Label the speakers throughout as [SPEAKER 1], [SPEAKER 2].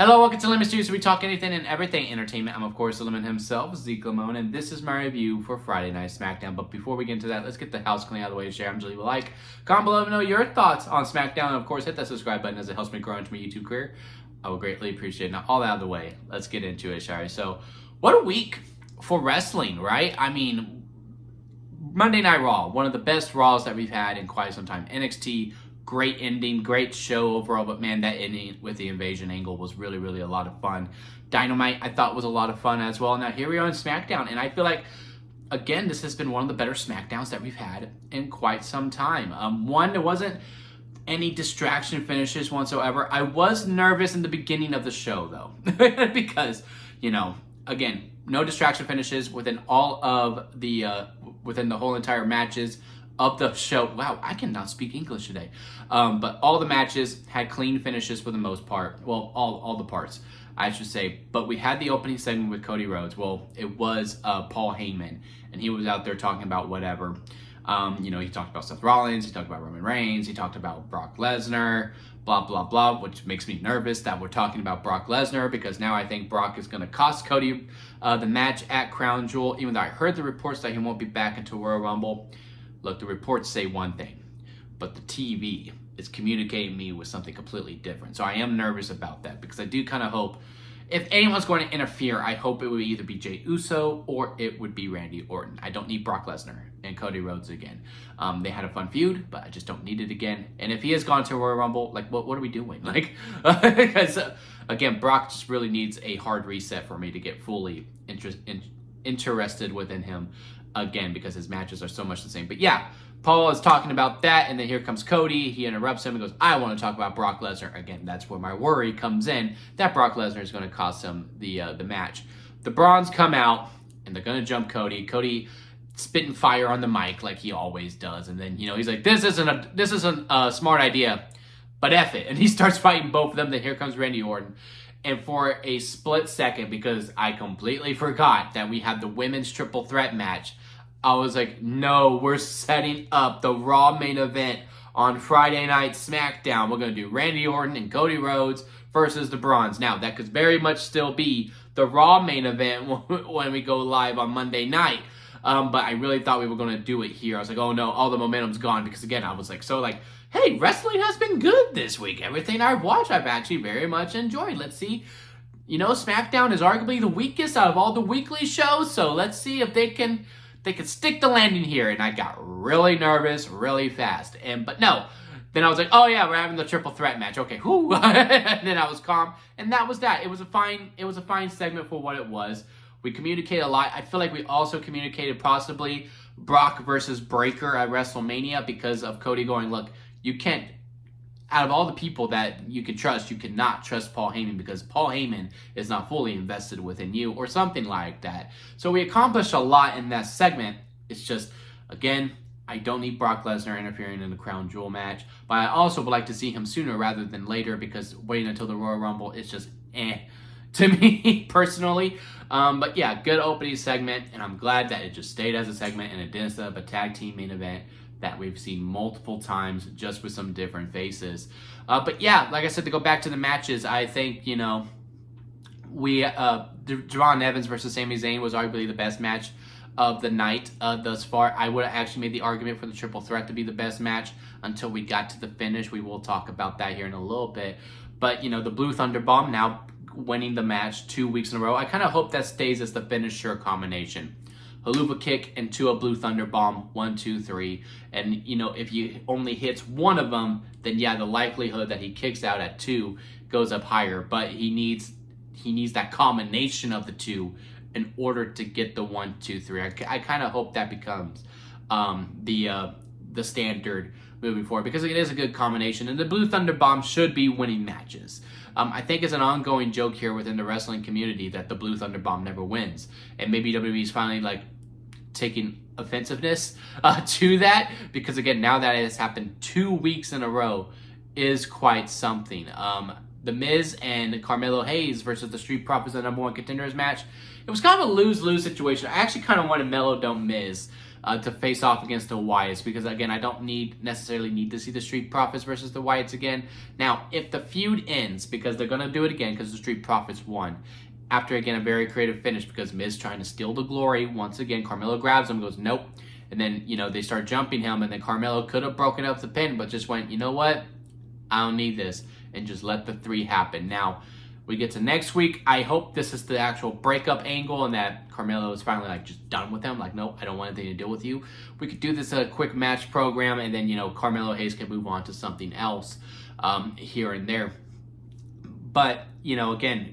[SPEAKER 1] Hello, welcome to Lemon Juice, where we talk anything and everything entertainment. I'm, of course, the Lemon himself, Zeke Lemon, and this is my review for Friday Night SmackDown. But before we get into that, let's get the house clean out of the way. Share, I'm Julie, like, comment below to know your thoughts on SmackDown, and of course, hit that subscribe button as it helps me grow into my YouTube career. I would greatly appreciate it. Now, all that out of the way, let's get into it, shall we? So, what a week for wrestling, right? I mean, Monday Night Raw, one of the best Raws that we've had in quite some time. NXT, great ending, great show overall, but man, that ending with the invasion angle was really a lot of fun. Dynamite, I thought, was a lot of fun as well. Now, here we are on SmackDown, and I feel like, again, this has been one of the better SmackDowns that we've had in quite some time. One, there wasn't any distraction finishes whatsoever. I was nervous in the beginning of the show, though, because, you know, again, no distraction finishes within all of the, within the whole entire matches of the show. Wow, I cannot speak English today. But all the matches had clean finishes for the most part. Well, all the parts, I should say. But we had the opening segment with Cody Rhodes. Well, it was Paul Heyman, and he was out there talking about whatever. You know, he talked about Seth Rollins, he talked about Roman Reigns, he talked about Brock Lesnar, blah, blah, blah, which makes me nervous that we're talking about Brock Lesnar, because now I think Brock is going to cost Cody the match at Crown Jewel, even though I heard the reports that he won't be back into Royal Rumble. Look, the reports say one thing, but the TV is communicating me with something completely different. So I am nervous about that, because I do kind of hope, if anyone's going to interfere, I hope it would either be Jey Uso or it would be Randy Orton. I don't need Brock Lesnar and Cody Rhodes again. They had a fun feud, but I just don't need it again. And if he has gone to Royal Rumble, like, what are we doing? Like, because, again, Brock just really needs a hard reset for me to get fully interested within him again, because his matches are so much the same. But yeah, Paul is talking about that, and then here comes Cody. He interrupts him and goes, I want to talk about Brock Lesnar. Again, that's where my worry comes in, that Brock Lesnar is going to cost him the match. The Brawns come out, and they're going to jump Cody. Cody spitting fire on the mic like he always does, and then, you know, he's like, this isn't a smart idea, but F it. And he starts fighting both of them. Then here comes Randy Orton. And for a split second, because I completely forgot that we had the women's triple threat match, I was like, no, we're setting up the Raw main event on Friday Night SmackDown. We're going to do Randy Orton and Cody Rhodes versus the Brawns. Now, that could very much still be the Raw main event when we go live on Monday night. But I really thought we were going to do it here. I was like, oh no, all the momentum's gone. Because again, I was like, hey, wrestling has been good this week. Everything I've watched, I've actually very much enjoyed. Let's see. You know, SmackDown is arguably the weakest out of all the weekly shows. So let's see if they can stick the landing here. And I got really nervous really fast. But no. Then I was like, oh yeah, we're having the triple threat match. Okay, whoo. And then I was calm. And that was that. It was a fine segment for what it was. We communicated a lot. I feel like we also communicated possibly Brock versus Breakker at WrestleMania, because of Cody going, look, you can't, out of all the people that you can trust, you cannot trust Paul Heyman, because Paul Heyman is not fully invested within you, or something like that. So we accomplished a lot in that segment. It's just, again, I don't need Brock Lesnar interfering in the Crown Jewel match, but I also would like to see him sooner rather than later, because waiting until the Royal Rumble is just to me personally. But yeah, good opening segment, and I'm glad that it just stayed as a segment and it didn't set up a tag team main event that we've seen multiple times, just with some different faces. But yeah, like I said, to go back to the matches, I think, you know, Javon Evans versus Sami Zayn was arguably the best match of the night thus far. I would have actually made the argument for the triple threat to be the best match until we got to the finish. We will talk about that here in a little bit. But, you know, the Blue Thunder Bomb now winning the match 2 weeks in a row. I kind of hope that stays as the finisher combination. Haluva kick into a Blue Thunder Bomb, 1, 2, 3. And, you know, if he only hits one of them, then yeah, the likelihood that he kicks out at 2 goes up higher. But he needs that combination of the 2 in order to get the 1, 2, 3. I kind of hope that becomes the standard moving forward, because it is a good combination, and the Blue Thunder Bomb should be winning matches. I think it's an ongoing joke here within the wrestling community that the Blue Thunder Bomb never wins, and maybe WWE is finally like taking offensiveness to that, because again, now that it has happened 2 weeks in a row is quite something. The Miz and Carmelo Hayes versus the Street Profits, the #1 contenders match. It was kind of a lose-lose situation. I actually kind of wanted Melo don't Miz to face off against the Wyatts, because again, I don't necessarily need to see the Street Profits versus the Wyatts again. Now, if the feud ends, because they're going to do it again because the Street Profits won, after again a very creative finish because Miz trying to steal the glory once again, Carmelo grabs him, goes nope, and then they start jumping him, and then Carmelo could have broken up the pin, but just went, you know what, I don't need this, and just let the 3 happen. Now we get to next week. I hope this is the actual breakup angle and that Carmelo is finally like just done with him. Like, nope, I don't want anything to deal with you. We could do this a quick match program, and then Carmelo Hayes can move on to something else here and there. But again,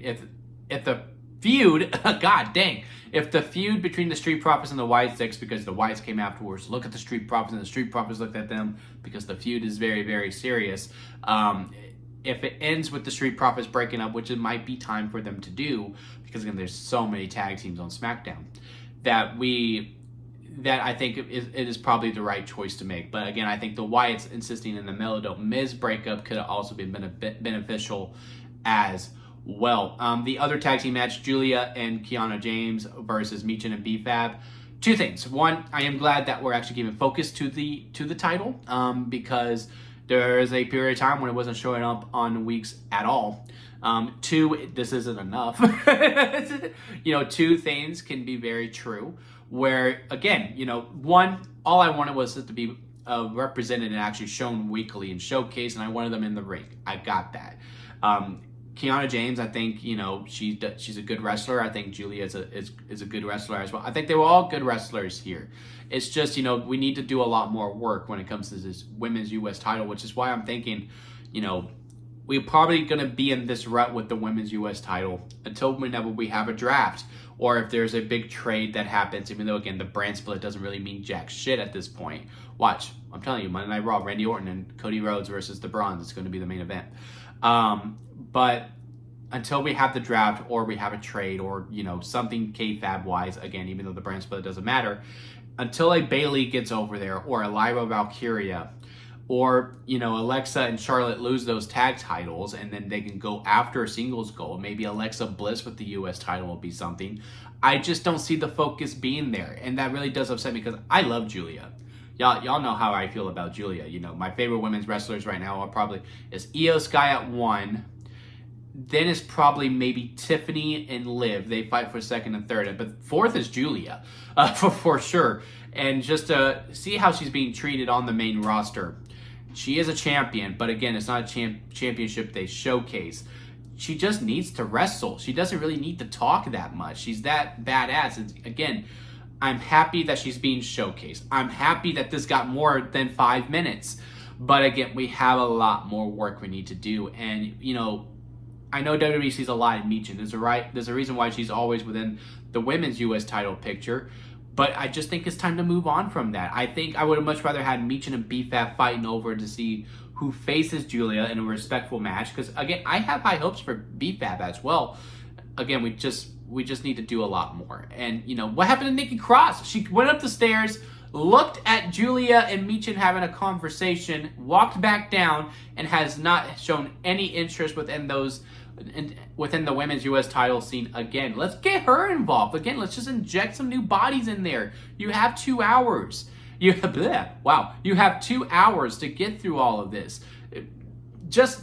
[SPEAKER 1] if the feud, god dang, if the feud between the Street Profits and the Wyatts, because the Wyatts came afterwards, look at the Street Profits, and the Street Profits looked at them because the feud is very, very serious. If it ends with the Street Profits breaking up, which it might be time for them to do, because again, there's so many tag teams on SmackDown, that I think it is probably the right choice to make. But again, I think the Wyatts insisting in the Melo Miz breakup could have also been beneficial as well. The other tag team match, Julia and Kiana James versus Michin and B-Fab. 2 things. 1, I am glad that we're actually giving focus to the title, because there is a period of time when it wasn't showing up on weeks at all. 2, this isn't enough. 2 things can be very true. Where, again, 1, all I wanted was it to be represented and actually shown weekly and showcased, and I wanted them in the ring. I got that. Kiana James, I think, she's a good wrestler. I think Julia is a good wrestler as well. I think they were all good wrestlers here. It's just, we need to do a lot more work when it comes to this women's U.S. title, which is why I'm thinking, we're probably going to be in this rut with the women's U.S. title until whenever we have a draft, or if there's a big trade that happens, even though, again, the brand split doesn't really mean jack shit at this point. Watch, I'm telling you, Monday Night Raw, Randy Orton and Cody Rhodes versus the Bronze. It's going to be the main event. But until we have the draft, or we have a trade, or, something kayfabe-wise, again, even though the brand split doesn't matter, until a Bayley gets over there, or a Lyra Valkyria, or, Alexa and Charlotte lose those tag titles, and then they can go after a singles gold. Maybe Alexa Bliss with the U.S. title will be something. I just don't see the focus being there, and that really does upset me, because I love Julia. Y'all know how I feel about Julia. My favorite women's wrestlers right now is Io Sky at 1. Then it's probably maybe Tiffany and Liv. They fight for 2nd and 3rd. But 4th is Julia, for sure. And just to see how she's being treated on the main roster. She is a champion, but again, it's not a championship they showcase. She just needs to wrestle. She doesn't really need to talk that much. She's that badass. And again, I'm happy that she's being showcased. I'm happy that this got more than 5 minutes. But again, we have a lot more work we need to do. And, I know WWE sees a lot in Michin. There's a reason why she's always within the women's U.S. title picture. But I just think it's time to move on from that. I think I would have much rather had Michin and B-Fab fighting over to see who faces Julia in a respectful match. Because, again, I have high hopes for B-Fab as well. Again, we just need to do a lot more. And, what happened to Nikki Cross? She went up the stairs, looked at Julia and Michin having a conversation, walked back down, and has not shown any interest within the women's U.S. title scene again. Let's get her involved. Again, let's just inject some new bodies in there. You have 2 hours. You have 2 hours to get through all of this. Just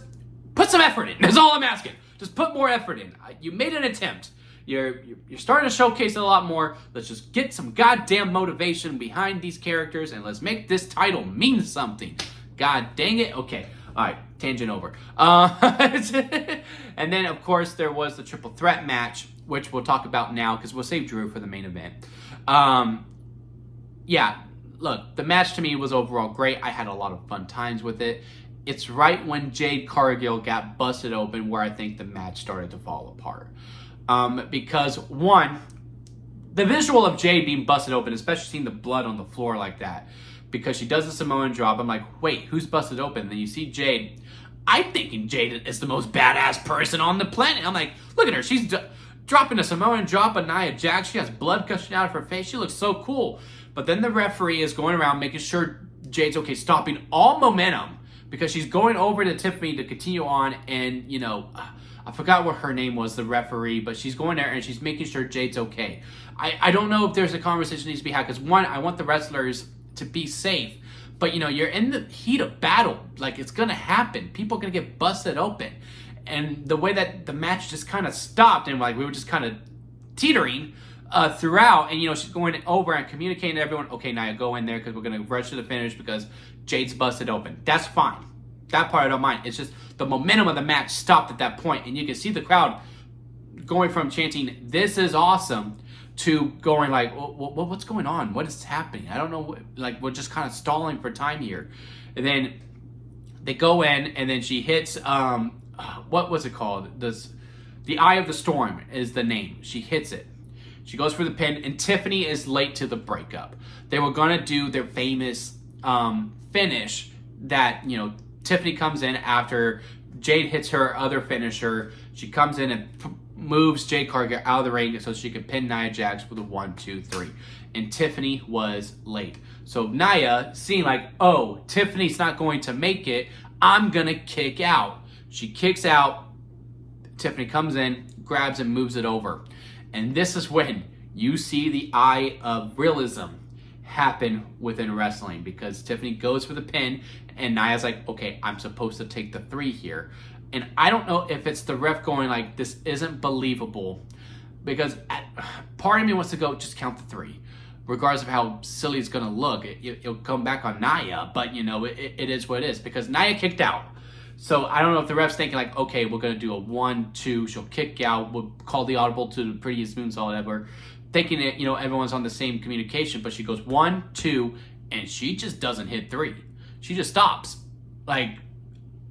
[SPEAKER 1] put some effort in. That's all I'm asking. Just put more effort in. You made an attempt. You're starting to showcase it a lot more. Let's just get some goddamn motivation behind these characters, and let's make this title mean something. God dang it. Okay. All right. Tangent over. And then, of course, there was the triple threat match, which we'll talk about now because we'll save Drew for the main event. Look, the match to me was overall great. I had a lot of fun times with it. It's right when Jade Cargill got busted open where I think the match started to fall apart. Because, one, the visual of Jade being busted open, especially seeing the blood on the floor like that, because she does the Samoan drop, I'm like, wait, who's busted open? Then you see Jade. I'm thinking Jade is the most badass person on the planet. I'm like, look at her. She's dropping a Samoan drop on Nia Jax. She has blood gushing out of her face. She looks so cool. But then the referee is going around making sure Jade's okay, stopping all momentum because she's going over to Tiffany to continue on. And, I forgot what her name was, the referee, but she's going there and she's making sure Jade's okay. I don't know if there's a conversation that needs to be had, because one, I want the wrestlers to be safe, but you're in the heat of battle. Like, it's gonna happen. People are gonna get busted open. And the way that the match just kind of stopped, and like we were just kind of teetering throughout, and she's going over and communicating to everyone, okay, Nia, go in there because we're going to rush to the finish because Jade's busted open. That's fine. That part I don't mind. It's just the momentum of the match stopped at that point, and you can see the crowd going from chanting, "This is awesome," to going like, what's going on? What is happening? I don't know. Like, we're just kind of stalling for time here. And then they go in, and then she hits, what was it called? The Eye of the Storm is the name. She hits it. She goes for the pin, and Tiffany is late to the breakup. They were going to do their famous finish that, Tiffany comes in after Jade hits her other finisher. She comes in and moves Jade Cargill out of the ring so she could pin Nia Jax with a 1, 2, 3. And Tiffany was late. So Nia, seeing like, oh, Tiffany's not going to make it, I'm going to kick out. She kicks out. Tiffany comes in, grabs and moves it over. And this is when you see the eye of realism happen within wrestling, because Tiffany goes for the pin and Nia's like, okay, I'm supposed to take the 3 here. And I don't know if it's the ref going like, this isn't believable, because part of me wants to go, just count the 3. Regardless of how silly it's going to look, it'll come back on Nia, but it is what it is, because Nia kicked out. So I don't know if the ref's thinking like, okay, we're going to do a 1, 2, she'll kick out, we'll call the audible to the prettiest moonsault whatever, thinking that, everyone's on the same communication, but she goes 1, 2, and she just doesn't hit 3. She just stops. Like,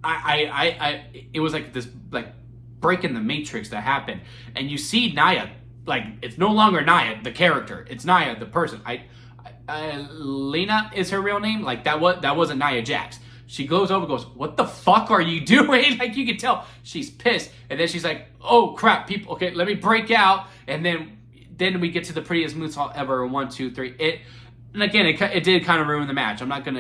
[SPEAKER 1] it was like this, like, break in the matrix that happened. And you see Nia, like, it's no longer Nia, the character. It's Nia, the person. Lena is her real name? Like, that wasn't Nia Jax. She goes over and goes, what the fuck are you doing? Like, you can tell she's pissed. And then she's like, oh, crap, people, okay, let me break out. And then we get to the prettiest moonsault ever, 1, 2, 3. And again, it did kind of ruin the match. I'm not going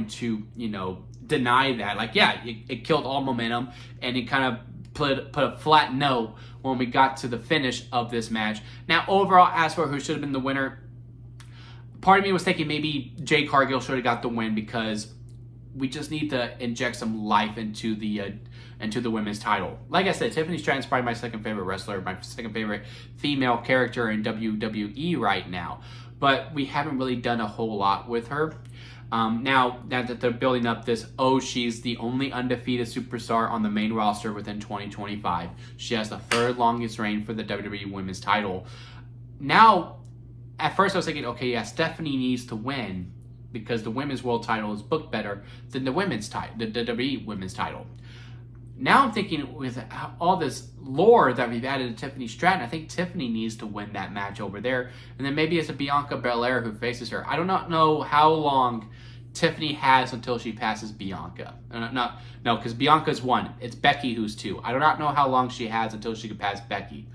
[SPEAKER 1] to, deny that. Like, yeah, it killed all momentum, and it kind of put a flat no when we got to the finish of this match. Now, overall, as for who should have been the winner, part of me was thinking maybe Jade Cargill should have got the win, because we just need to inject some life into the women's title. Like I said, Tiffany Stratton's probably my second favorite wrestler, my second favorite female character in WWE right now. But we haven't really done a whole lot with her. Now that they're building up this, she's the only undefeated superstar on the main roster within 2025. She has the 3rd longest reign for the WWE Women's title. Now, at first I was thinking, okay, yeah, Stephanie needs to win, because the women's world title is booked better than the women's title, the WWE women's title. Now I'm thinking, with all this lore that we've added to Tiffany Stratton, I think Tiffany needs to win that match over there, and then maybe it's a Bianca Belair who faces her. I do not know how long Tiffany has until she passes Bianca. No, because Bianca's 1. It's Becky who's 2. I do not know how long she has until she can pass Becky.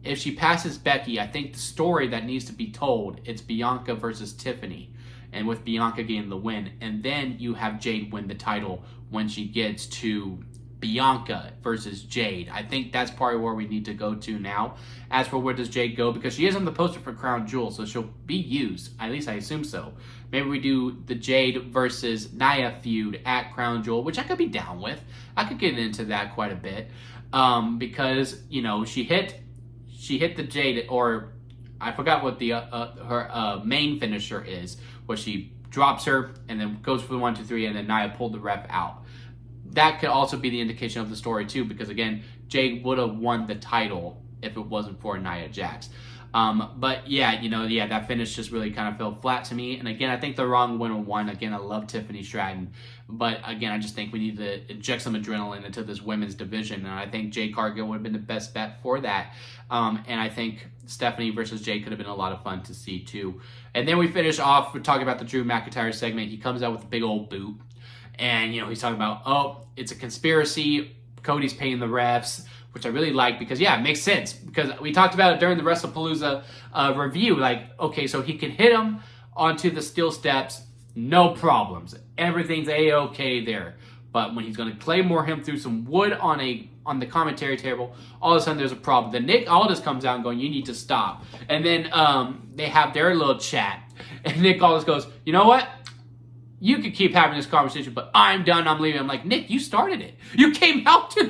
[SPEAKER 1] If she passes Becky, I think the story that needs to be told, it's Bianca versus Tiffany, and with Bianca getting the win, and then you have Jade win the title when she gets to Bianca versus Jade. I think that's probably where we need to go to now. As for where does Jade go, because she is on the poster for Crown Jewel, so she'll be used. At least I assume so. Maybe we do the Jade versus Nia feud at Crown Jewel, which I could be down with. I could get into that quite a bit, because she hit the Jade, or I forgot what her main finisher is, where she drops her and then goes for the 1, 2, 3, and then Nia pulled the ref out. That could also be the indication of the story too, because again, Jade would have won the title if it wasn't for Nia Jax. But yeah, that finish just really kind of fell flat to me. And again, I think the wrong winner won. Again, I love Tiffany Stratton, but again, I just think we need to inject some adrenaline into this women's division. And I think Jade Cargill would have been the best bet for that. And I think Stephanie versus Jade could have been a lot of fun to see too. And then we finish off with talking about the Drew McIntyre segment. He comes out with a big old boot. And, he's talking about, it's a conspiracy. Cody's paying the refs, which I really like, because, yeah, it makes sense. Because we talked about it during the WrestlePalooza review. Like, okay, so he can hit him onto the steel steps, no problems. Everything's A-okay there. But when he's going to claymore him through some wood on a on the commentary table. All of a sudden, there's a problem. Then Nick Aldis comes out and going, "You need to stop." And then they have their little chat, and Nick Aldis goes, "You know what? You could keep having this conversation, but I'm done. I'm leaving." I'm like, Nick, you started it. You came out to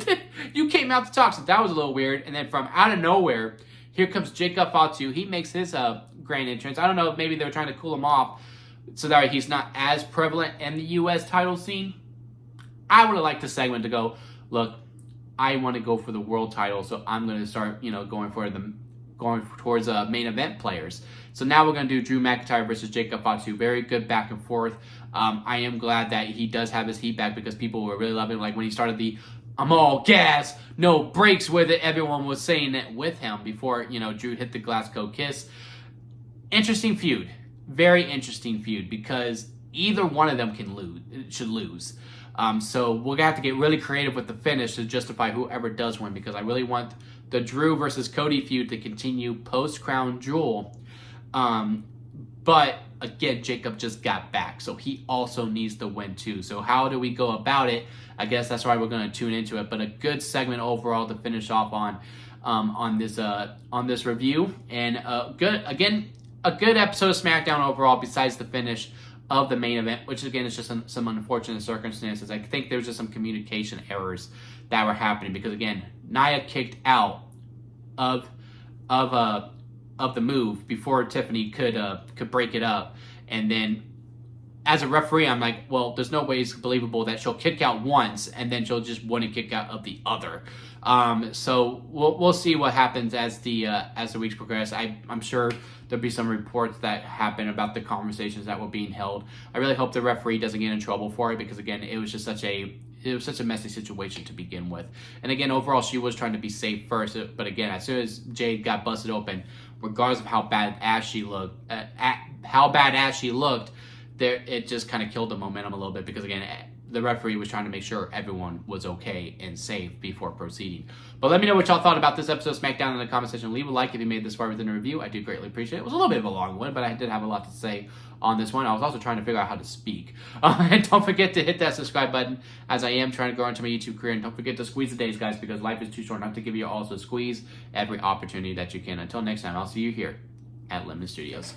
[SPEAKER 1] talk. So that was a little weird. And then from out of nowhere, here comes Jacob Fatu. He makes his grand entrance. I don't know if maybe they were trying to cool him off so that he's not as prevalent in the U.S. title scene. I would have liked the segment to go, look, I want to go for the world title, so I'm going to start, going towards main event players. So now we're going to do Drew McIntyre versus Jacob Fatu. Very good back and forth. I am glad that he does have his heat back because people were really loving it. Like when he started the "I'm all gas, no breaks" with it, everyone was saying it with him before, Drew hit the Glasgow kiss. Interesting feud. Very interesting feud because either one of them should lose. So we're going to have to get really creative with the finish to justify whoever does win because I really want the Drew versus Cody feud to continue post-Crown Jewel. But again, Jacob just got back, so he also needs to win too. So how do we go about it? I guess that's why we're going to tune into it. But a good segment overall to finish off on this review, and a good episode of SmackDown overall. Besides the finish of the main event, which again is just some unfortunate circumstances. I think there's just some communication errors that were happening because again, Nia kicked out of the move before Tiffany could break it up, and then as a referee, I'm like, well, there's no way it's believable that she'll kick out once and then she'll just wouldn't kick out of the other. So we'll see what happens as the weeks progress. I'm sure there'll be some reports that happen about the conversations that were being held. I really hope the referee doesn't get in trouble for it because again, it was such a messy situation to begin with. And again, overall, she was trying to be safe first. But again, as soon as Jade got busted open, regardless of how badass she looked, it just kind of killed the momentum a little bit because again, the referee was trying to make sure everyone was okay and safe before proceeding. But let me know what y'all thought about this episode of SmackDown in the comment section. Leave a like if you made this far within the review. I do greatly appreciate it. It was a little bit of a long one, but I did have a lot to say on this one. I was also trying to figure out how to speak. And don't forget to hit that subscribe button as I am trying to grow into my YouTube career. And don't forget to squeeze the days, guys, because life is too short not to give you also squeeze every opportunity that you can. Until next time, I'll see you here at Lemon Studios.